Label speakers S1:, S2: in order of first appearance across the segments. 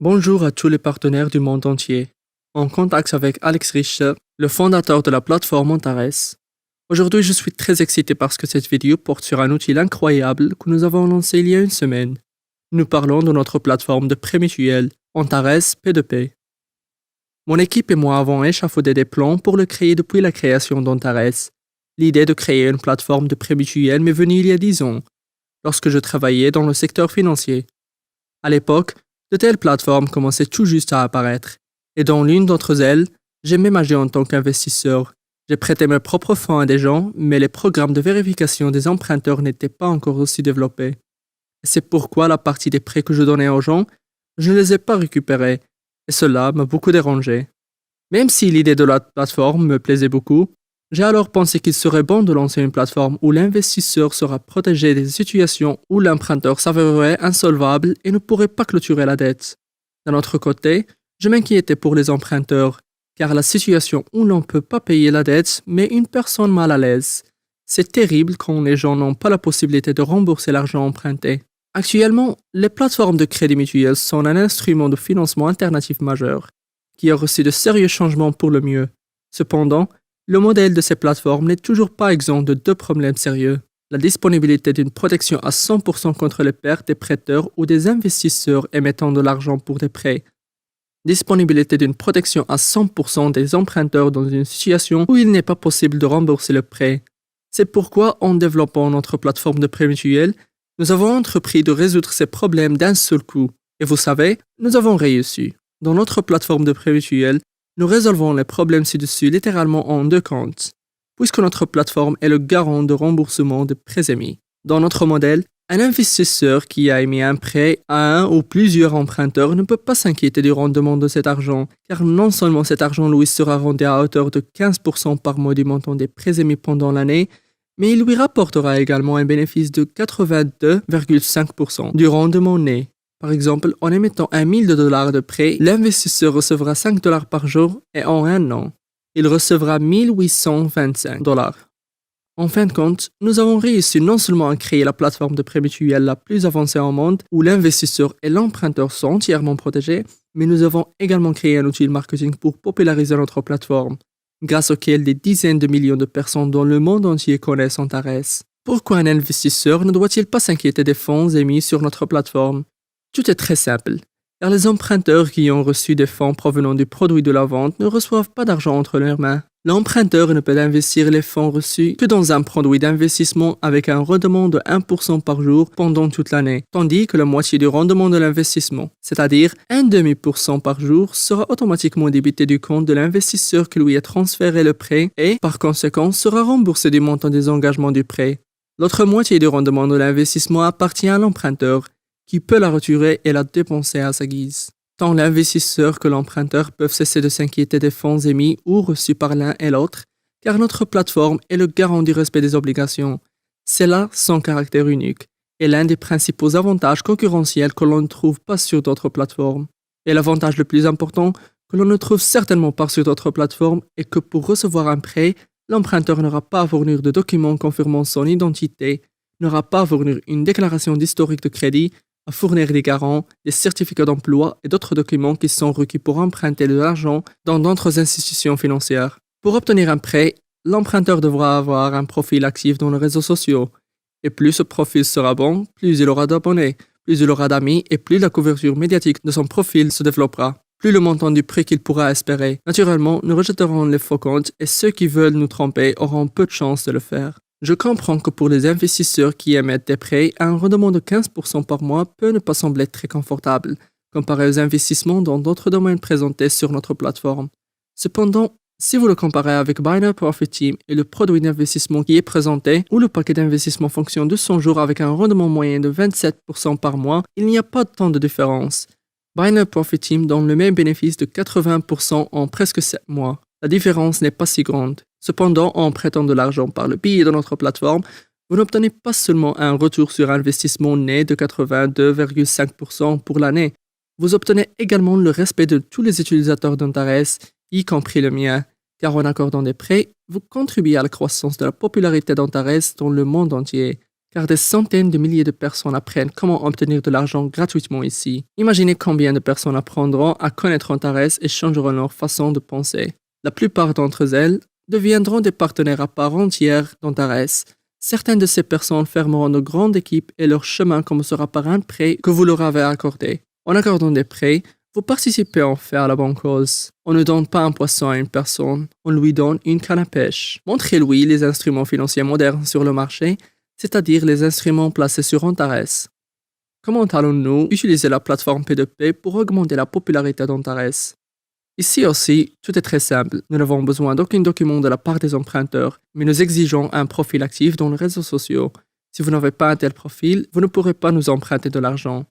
S1: Bonjour à tous les partenaires du monde entier. En contact avec Alex Richter, le fondateur de la plateforme Antares. Aujourd'hui, je suis très excité parce que cette vidéo porte sur un outil incroyable que nous avons lancé il y a une semaine. Nous parlons de notre plateforme de prêt mutuel, Antares P2P. Mon équipe et moi avons échafaudé des plans pour le créer depuis la création d'Antares. L'idée de créer une plateforme de prêt mutuel m'est venue il y a 10 ans, lorsque je travaillais dans le secteur financier. À l'époque, de telles plateformes commençaient tout juste à apparaître, et dans l'une d'entre elles, j'ai même agi en tant qu'investisseur. J'ai prêté mes propres fonds à des gens, mais les programmes de vérification des emprunteurs n'étaient pas encore aussi développés. C'est pourquoi la partie des prêts que je donnais aux gens, je ne les ai pas récupérés, et cela m'a beaucoup dérangé. Même si l'idée de la plateforme me plaisait beaucoup, j'ai alors pensé qu'il serait bon de lancer une plateforme où l'investisseur sera protégé des situations où l'emprunteur s'avérerait insolvable et ne pourrait pas clôturer la dette. D'un autre côté, je m'inquiétais pour les emprunteurs, car la situation où l'on ne peut pas payer la dette met une personne mal à l'aise. C'est terrible quand les gens n'ont pas la possibilité de rembourser l'argent emprunté. Actuellement, les plateformes de crédit mutuel sont un instrument de financement alternatif majeur, qui a reçu de sérieux changements pour le mieux. Cependant, le modèle de ces plateformes n'est toujours pas exempt de deux problèmes sérieux. La disponibilité d'une protection à 100% contre les pertes des prêteurs ou des investisseurs émettant de l'argent pour des prêts. Disponibilité d'une protection à 100% des emprunteurs dans une situation où il n'est pas possible de rembourser le prêt. C'est pourquoi, en développant notre plateforme de prêt mutuel, nous avons entrepris de résoudre ces problèmes d'un seul coup. Et vous savez, nous avons réussi. Dans notre plateforme de prêt mutuel, nous résolvons les problèmes ci-dessus littéralement en deux comptes, puisque notre plateforme est le garant de remboursement de prêts émis. Dans notre modèle, un investisseur qui a émis un prêt à un ou plusieurs emprunteurs ne peut pas s'inquiéter du rendement de cet argent, car non seulement cet argent lui sera rendu à hauteur de 15% par mois du montant des prêts émis pendant l'année, mais il lui rapportera également un bénéfice de 82,5% du rendement né. Par exemple, en émettant $1 000 de prêt, l'investisseur recevra $5 par jour et en un an, il recevra $1 825. En fin de compte, nous avons réussi non seulement à créer la plateforme de prêt mutuel la plus avancée au monde, où l'investisseur et l'emprunteur sont entièrement protégés, mais nous avons également créé un outil de marketing pour populariser notre plateforme, grâce auquel des dizaines de millions de personnes dans le monde entier connaissent Antares. Pourquoi un investisseur ne doit-il pas s'inquiéter des fonds émis sur notre plateforme? Tout est très simple, car les emprunteurs qui ont reçu des fonds provenant du produit de la vente ne reçoivent pas d'argent entre leurs mains. L'emprunteur ne peut investir les fonds reçus que dans un produit d'investissement avec un rendement de 1% par jour pendant toute l'année, tandis que la moitié du rendement de l'investissement, c'est-à-dire 1,5% par jour, sera automatiquement débité du compte de l'investisseur qui lui a transféré le prêt et, par conséquent, sera remboursé du montant des engagements du prêt. L'autre moitié du rendement de l'investissement appartient à l'emprunteur, qui peut la retirer et la dépenser à sa guise. Tant l'investisseur que l'emprunteur peuvent cesser de s'inquiéter des fonds émis ou reçus par l'un et l'autre, car notre plateforme est le garant du respect des obligations. C'est là son caractère unique et l'un des principaux avantages concurrentiels que l'on ne trouve pas sur d'autres plateformes. Et l'avantage le plus important que l'on ne trouve certainement pas sur d'autres plateformes est que pour recevoir un prêt, l'emprunteur n'aura pas à fournir de documents confirmant son identité, n'aura pas à fournir une déclaration d'historique de crédit, à fournir des garants, des certificats d'emploi et d'autres documents qui sont requis pour emprunter de l'argent dans d'autres institutions financières. Pour obtenir un prêt, l'emprunteur devra avoir un profil actif dans les réseaux sociaux. Et plus ce profil sera bon, plus il aura d'abonnés, plus il aura d'amis et plus la couverture médiatique de son profil se développera, plus le montant du prêt qu'il pourra espérer. Naturellement, nous rejetterons les faux comptes et ceux qui veulent nous tromper auront peu de chances de le faire. Je comprends que pour les investisseurs qui émettent des prêts, un rendement de 15% par mois peut ne pas sembler très confortable, comparé aux investissements dans d'autres domaines présentés sur notre plateforme. Cependant, si vous le comparez avec Buy Now Profit Team et le produit d'investissement qui est présenté, où le paquet d'investissement fonctionne de 100 jours avec un rendement moyen de 27% par mois, il n'y a pas tant de différence. Buy Now Profit Team donne le même bénéfice de 80% en presque 7 mois. La différence n'est pas si grande. Cependant, en prêtant de l'argent par le biais de notre plateforme, vous n'obtenez pas seulement un retour sur investissement net de 82,5% pour l'année, vous obtenez également le respect de tous les utilisateurs d'Antares, y compris le mien, car en accordant des prêts, vous contribuez à la croissance de la popularité d'Antares dans le monde entier, car des centaines de milliers de personnes apprennent comment obtenir de l'argent gratuitement ici. Imaginez combien de personnes apprendront à connaître Antares et changeront leur façon de penser. La plupart d'entre elles deviendront des partenaires à part entière d'Antares. Certaines de ces personnes fermeront de grandes équipes et leur chemin commencera par un prêt que vous leur avez accordé. En accordant des prêts, vous participez en fait à la bonne cause. On ne donne pas un poisson à une personne, on lui donne une canne à pêche. Montrez-lui les instruments financiers modernes sur le marché, c'est-à-dire les instruments placés sur Antares. Comment allons-nous utiliser la plateforme P2P pour augmenter la popularité d'Antares? Ici aussi, tout est très simple. Nous n'avons besoin d'aucun document de la part des emprunteurs, mais nous exigeons un profil actif dans les réseaux sociaux. Si vous n'avez pas un tel profil, vous ne pourrez pas nous emprunter de l'argent.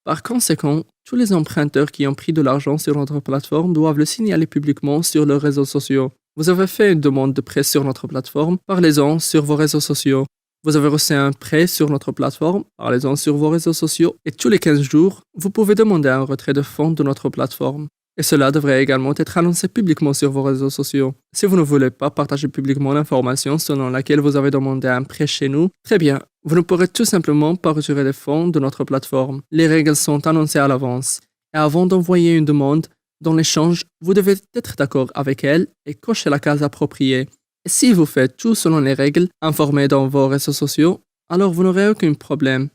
S1: Par conséquent, tous les emprunteurs qui ont pris de l'argent sur notre plateforme doivent le signaler publiquement sur leurs réseaux sociaux. Vous avez fait une demande de prêt sur notre plateforme, parlez-en sur vos réseaux sociaux. Vous avez reçu un prêt sur notre plateforme, parlez-en sur vos réseaux sociaux. Et tous les 15 jours, vous pouvez demander un retrait de fonds de notre plateforme. Et cela devrait également être annoncé publiquement sur vos réseaux sociaux. Si vous ne voulez pas partager publiquement l'information selon laquelle vous avez demandé un prêt chez nous, très bien, vous ne pourrez tout simplement pas retirer des fonds de notre plateforme. Les règles sont annoncées à l'avance. Et avant d'envoyer une demande, dans l'échange, vous devez être d'accord avec elle et cocher la case appropriée. Et si vous faites tout selon les règles informées dans vos réseaux sociaux, alors vous n'aurez aucun problème.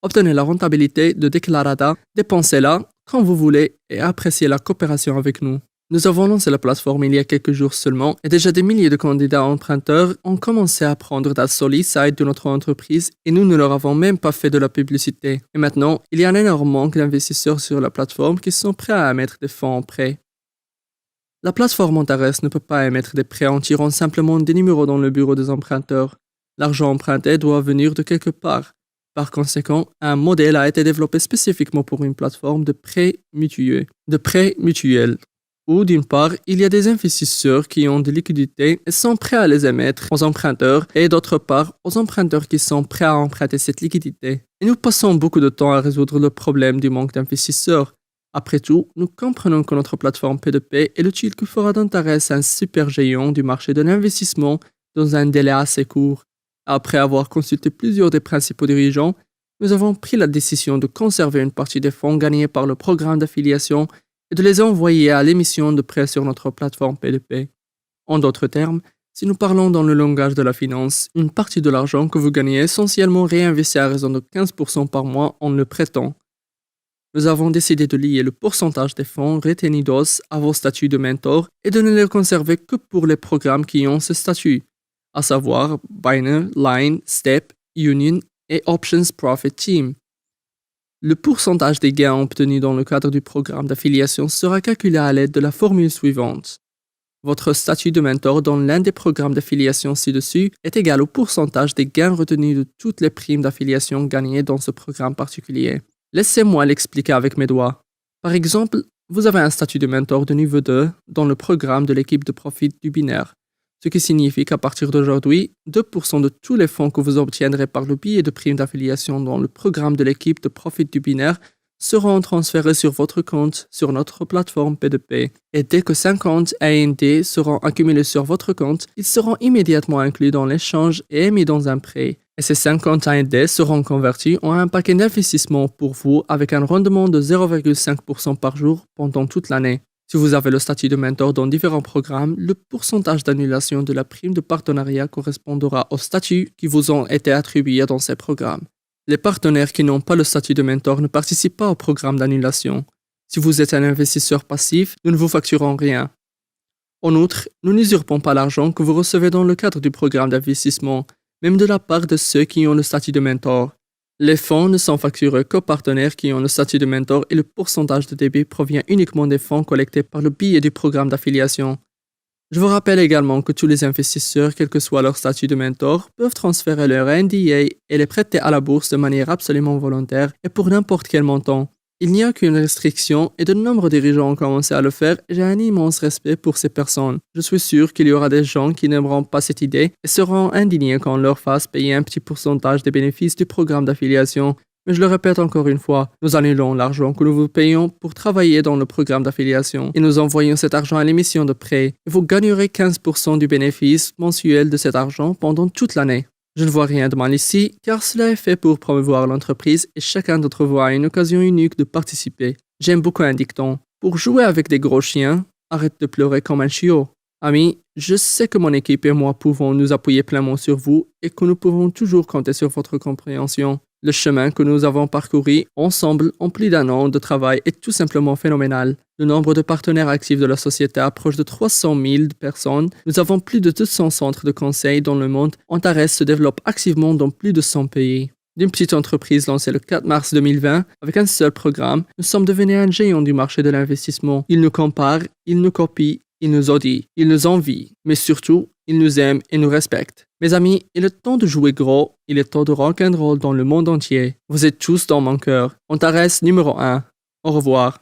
S1: Obtenez la rentabilité de Declarada, dépensez-la quand vous voulez et appréciez la coopération avec nous. Nous avons lancé la plateforme il y a quelques jours seulement et déjà des milliers de candidats emprunteurs ont commencé à prendre d'assaut l'e-site de notre entreprise et nous ne leur avons même pas fait de la publicité. Et maintenant, il y a un énorme manque d'investisseurs sur la plateforme qui sont prêts à émettre des fonds en prêt. La plateforme Antares ne peut pas émettre des prêts en tirant simplement des numéros dans le bureau des emprunteurs. L'argent emprunté doit venir de quelque part. Par conséquent, un modèle a été développé spécifiquement pour une plateforme de prêts mutuels, où d'une part, il y a des investisseurs qui ont des liquidités et sont prêts à les émettre aux emprunteurs, et d'autre part, aux emprunteurs qui sont prêts à emprunter cette liquidité. Et nous passons beaucoup de temps à résoudre le problème du manque d'investisseurs. Après tout, nous comprenons que notre plateforme P2P est l'outil qui fera d'Antares un super géant du marché de l'investissement dans un délai assez court. Après avoir consulté plusieurs des principaux dirigeants, nous avons pris la décision de conserver une partie des fonds gagnés par le programme d'affiliation et de les envoyer à l'émission de prêts sur notre plateforme P2P. En d'autres termes, si nous parlons dans le langage de la finance, une partie de l'argent que vous gagnez est essentiellement réinvesti à raison de 15% par mois en le prêtant. Nous avons décidé de lier le pourcentage des fonds retenidos à vos statuts de mentor et de ne les conserver que pour les programmes qui ont ce statut, à savoir Binary, Line, Step, Union et Options Profit Team. Le pourcentage des gains obtenus dans le cadre du programme d'affiliation sera calculé à l'aide de la formule suivante. Votre statut de mentor dans l'un des programmes d'affiliation ci-dessus est égal au pourcentage des gains retenus de toutes les primes d'affiliation gagnées dans ce programme particulier. Laissez-moi l'expliquer avec mes doigts. Par exemple, vous avez un statut de mentor de niveau 2 dans le programme de l'équipe de profit du binaire, ce qui signifie qu'à partir d'aujourd'hui, 2% de tous les fonds que vous obtiendrez par le biais de primes d'affiliation dans le programme de l'équipe de profit du binaire seront transférés sur votre compte sur notre plateforme P2P. Et dès que 50 AND seront accumulés sur votre compte, ils seront immédiatement inclus dans l'échange et émis dans un prêt. Et ces 50 AND seront convertis en un paquet d'investissement pour vous avec un rendement de 0,5% par jour pendant toute l'année. Si vous avez le statut de mentor dans différents programmes, le pourcentage d'annulation de la prime de partenariat correspondra aux statuts qui vous ont été attribués dans ces programmes. Les partenaires qui n'ont pas le statut de mentor ne participent pas au programme d'annulation. Si vous êtes un investisseur passif, nous ne vous facturons rien. En outre, nous n'usurpons pas l'argent que vous recevez dans le cadre du programme d'investissement, même de la part de ceux qui ont le statut de mentor. Les fonds ne sont facturés qu'aux partenaires qui ont le statut de mentor et le pourcentage de débit provient uniquement des fonds collectés par le biais du programme d'affiliation. Je vous rappelle également que tous les investisseurs, quel que soit leur statut de mentor, peuvent transférer leur NDA et les prêter à la bourse de manière absolument volontaire et pour n'importe quel montant. Il n'y a aucune restriction et de nombreux dirigeants ont commencé à le faire et j'ai un immense respect pour ces personnes. Je suis sûr qu'il y aura des gens qui n'aimeront pas cette idée et seront indignés quand on leur fasse payer un petit pourcentage des bénéfices du programme d'affiliation. Mais je le répète encore une fois, nous annulons l'argent que nous vous payons pour travailler dans le programme d'affiliation et nous envoyons cet argent à l'émission de prêt. Et vous gagnerez 15% du bénéfice mensuel de cet argent pendant toute l'année. Je ne vois rien de mal ici, car cela est fait pour promouvoir l'entreprise et chacun d'entre vous a une occasion unique de participer. J'aime beaucoup un dicton. Pour jouer avec des gros chiens, arrête de pleurer comme un chiot. Amis, je sais que mon équipe et moi pouvons nous appuyer pleinement sur vous et que nous pouvons toujours compter sur votre compréhension. Le chemin que nous avons parcouru ensemble en plus d'1 an de travail est tout simplement phénoménal. Le nombre de partenaires actifs de la société approche de 300 000 personnes. Nous avons plus de 200 centres de conseil dans le monde. Antares se développe activement dans plus de 100 pays. D'une petite entreprise lancée le 4 mars 2020 avec un seul programme, nous sommes devenus un géant du marché de l'investissement. Ils nous comparent, ils nous copient, ils nous odient, ils nous envient, mais surtout, ils nous aiment et nous respectent. Mes amis, il est temps de jouer gros, il est temps de rock'n'roll dans le monde entier. Vous êtes tous dans mon cœur. Antares numéro 1. Au revoir.